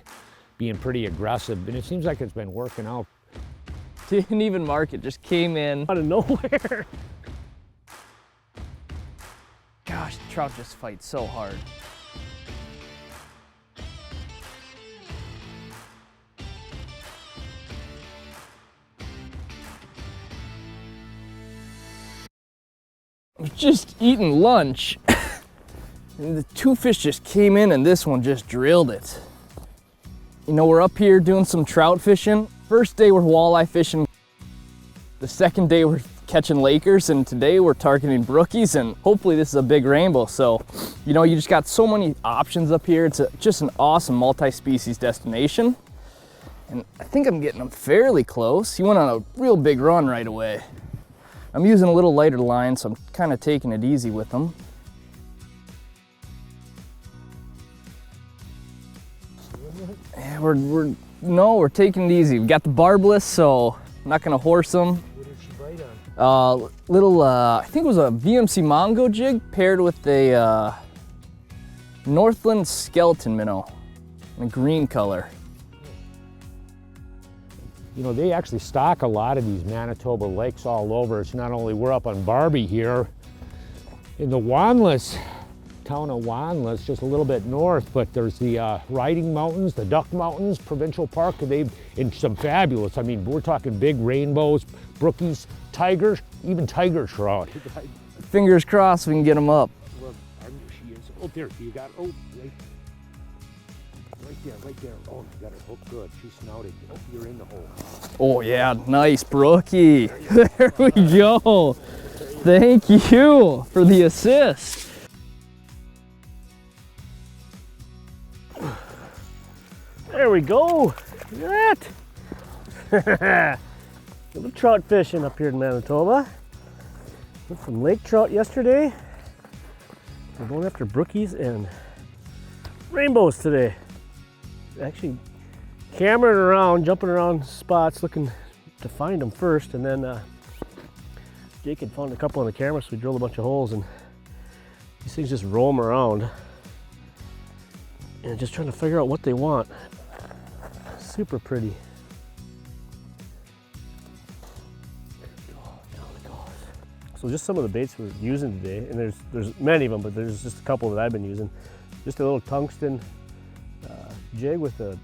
back, being pretty aggressive, and it seems like it's been working out. Didn't even mark it, just came in. Out of nowhere. Gosh, the trout just fight so hard. I was just eating lunch and the two fish just came in and this one just drilled it. You know, we're up here doing some trout fishing. First day we're walleye fishing. The second day we're catching Lakers, and today we're targeting brookies, and hopefully this is a big rainbow. So, you know, you just got so many options up here. It's just an awesome multi-species destination. And I think I'm getting them fairly close. He went on a real big run right away. I'm using a little lighter line, so I'm kind of taking it easy with them. Yeah, we're taking it easy. We got the barbless, so I'm not gonna horse them. What did she bite on? Little, I think it was a VMC Mongo jig paired with a Northland skeleton minnow in a green color. You know, they actually stock a lot of these Manitoba lakes all over. It's not only, we're up on Barbie here in the Wanless, town of Wanless, just a little bit north, but there's the Riding Mountains, the Duck Mountains Provincial Park, and they've, in some fabulous, I mean, we're talking big rainbows, brookies, tigers, even tiger trout. Fingers crossed we can get them up. Well, she is. Oh, there, you got, oh, right there. Oh, you got her hooked good. She snouted. Oh, you're in the hole. Oh yeah, nice brookie. There we go. Thank you for the assist. There we go. Look at that. Little trout fishing up here in Manitoba. Went some lake trout yesterday. We're going after brookies and rainbows today. Actually cammering around, jumping around spots looking to find them first, and then Jake had found a couple on the camera, so we drilled a bunch of holes, and these things just roam around and just trying to figure out what they want. Super pretty. So just some of the baits we're using today, and there's many of them, but there's just a couple that I've been using. Just a little tungsten jig with a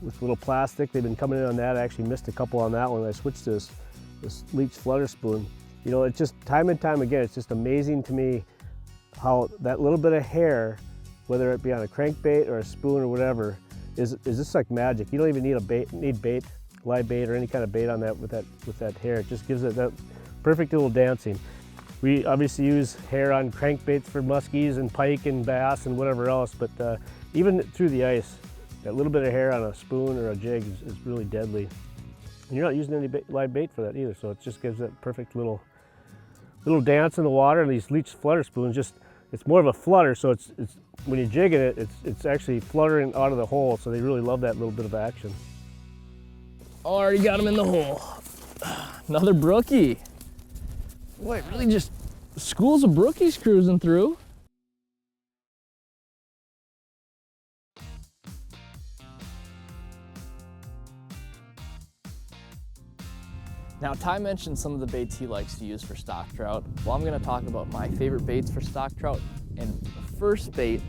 little plastic. They've been coming in on that. I actually missed a couple on that one. I switched to this leech flutter spoon. You know, it's just time and time again, it's just amazing to me how that little bit of hair, whether it be on a crankbait or a spoon or whatever, is just like magic. You don't even need bait, live bait or any kind of bait on that with that hair. It just gives it that perfect little dancing. We obviously use hair on crankbaits for muskies and pike and bass and whatever else, but even through the ice, that little bit of hair on a spoon or a jig is really deadly. And you're not using any live bait for that either, so it just gives that perfect little dance in the water. And these leech flutter spoons, it's more of a flutter, so it's when you're jigging it, it's actually fluttering out of the hole, so they really love that little bit of action. Already got him in the hole. Another brookie. Boy, it really just schools of brookies cruising through. Now, Ty mentioned some of the baits he likes to use for stock trout. Well, I'm gonna talk about my favorite baits for stock trout. And the first bait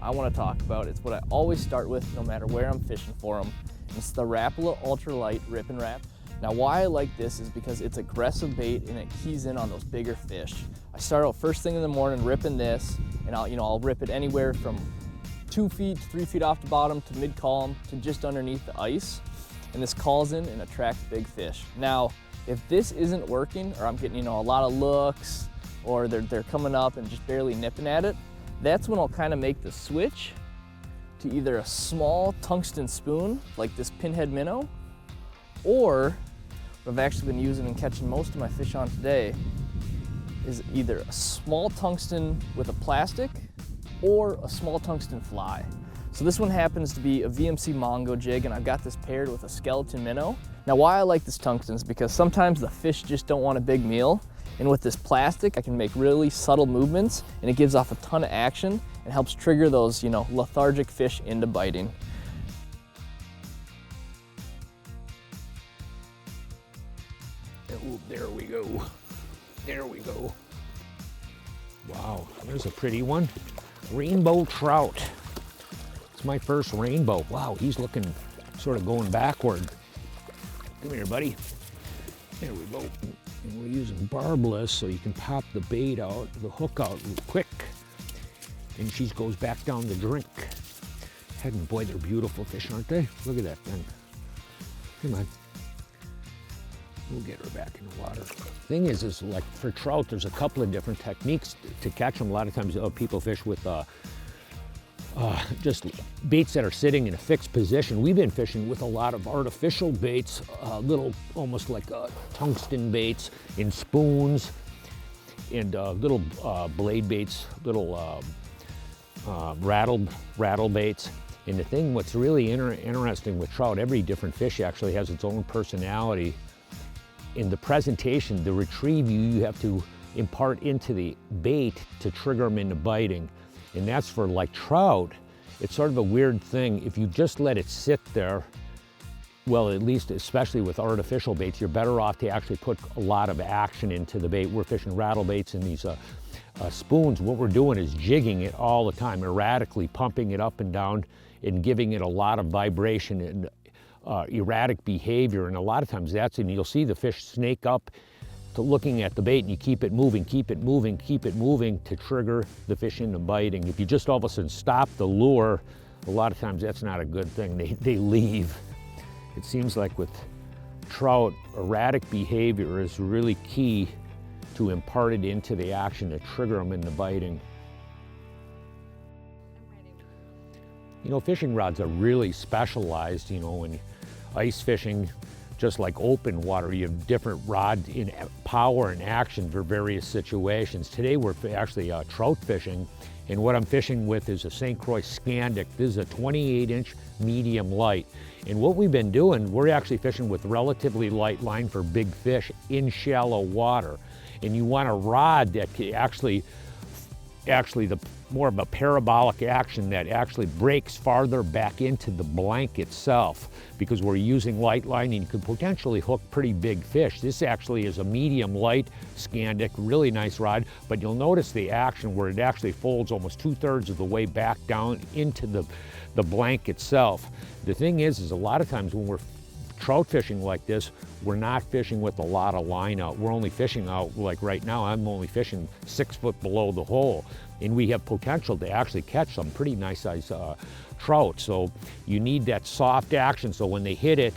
I wanna talk about is what I always start with no matter where I'm fishing for them. It's the Rapala Ultralight Rip and Wrap. Now, why I like this is because it's aggressive bait and it keys in on those bigger fish. I start out first thing in the morning ripping this, and I'll rip it anywhere from 2 feet to 3 feet off the bottom to mid-column to just underneath the ice. And this calls in and attracts big fish. Now, if this isn't working, or I'm getting a lot of looks, or they're coming up and just barely nipping at it, that's when I'll kind of make the switch to either a small tungsten spoon, like this pinhead minnow, or what I've actually been using and catching most of my fish on today is either a small tungsten with a plastic or a small tungsten fly. So this one happens to be a VMC Mongo jig, and I've got this paired with a skeleton minnow. Now, why I like this tungsten is because sometimes the fish just don't want a big meal, and with this plastic I can make really subtle movements and it gives off a ton of action and helps trigger those lethargic fish into biting. There's a pretty one. Rainbow trout. It's my first rainbow. Wow, he's looking sort of going backward. Come here, buddy. There we go. And we're using barbless so you can pop the bait out, the hook out quick. And she goes back down the drink. And boy, they're beautiful fish, aren't they? Look at that thing. Come on. We'll get her back in the water. Thing is like for trout, there's a couple of different techniques to catch them. A lot of times people fish with just baits that are sitting in a fixed position. We've been fishing with a lot of artificial baits, little almost like tungsten baits in spoons, and little blade baits, little rattle baits. And the thing, what's really interesting with trout, every different fish actually has its own personality. In the presentation, the retrieve you have to impart into the bait to trigger them into biting. And that's for like trout, it's sort of a weird thing. If you just let it sit there, well, at least especially with artificial baits, you're better off to actually put a lot of action into the bait. We're fishing rattle baits in these spoons. What we're doing is jigging it all the time, erratically pumping it up and down and giving it a lot of vibration and erratic behavior. And a lot of times that's, and you'll see the fish snake up to looking at the bait, and you keep it moving, keep it moving, keep it moving to trigger the fish into biting. If you just all of a sudden stop the lure, a lot of times that's not a good thing. They leave. It seems like with trout, erratic behavior is really key to impart it into the action to trigger them into biting. You know, fishing rods are really specialized, you know, when ice fishing, just like open water, you have different rod in power and action for various situations. Today we're actually trout fishing, and what I'm fishing with is a St. Croix Scandic. This is a 28-inch medium light. And what we've been doing, we're actually fishing with relatively light line for big fish in shallow water. And you want a rod that can actually the more of a parabolic action that actually breaks farther back into the blank itself, because we're using light line and you could potentially hook pretty big fish. This actually is a medium light Scandic, really nice rod, but you'll notice the action where it actually folds almost 2/3 of the way back down into the blank itself. The thing is a lot of times when we're trout fishing like this, we're not fishing with a lot of line out. We're only fishing out, like right now, I'm only fishing 6 foot below the hole. And we have potential to actually catch some pretty nice size trout. So you need that soft action so when they hit it,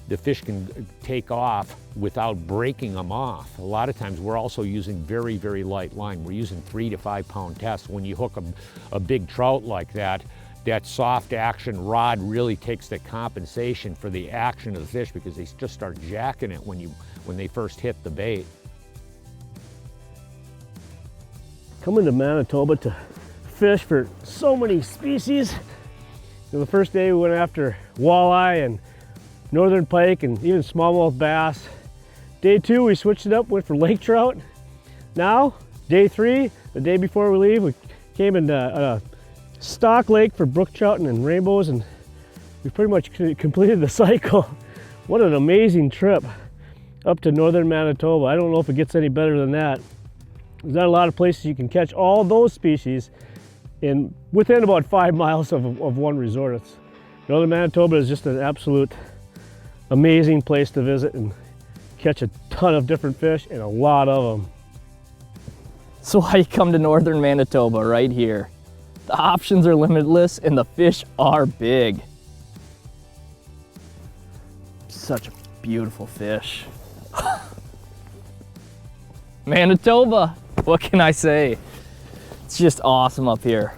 the fish can take off without breaking them off. A lot of times we're also using very, very light line. We're using 3 to 5 pound tests. When you hook a big trout like that, that soft action rod really takes the compensation for the action of the fish, because they just start jacking it when they first hit the bait. Coming to Manitoba to fish for so many species. The first day we went after walleye and northern pike and even smallmouth bass. Day 2 we switched it up, went for lake trout. Now, day 3, the day before we leave, we came in a stock lake for brook trout and rainbows, and we pretty much completed the cycle. What an amazing trip up to northern Manitoba. I don't know if it gets any better than that. There's not a lot of places you can catch all those species within about 5 miles of one resort. Northern Manitoba is just an absolute amazing place to visit and catch a ton of different fish, and a lot of them. So why you come to northern Manitoba right here? The options are limitless and the fish are big. Such a beautiful fish. Manitoba, what can I say? It's just awesome up here.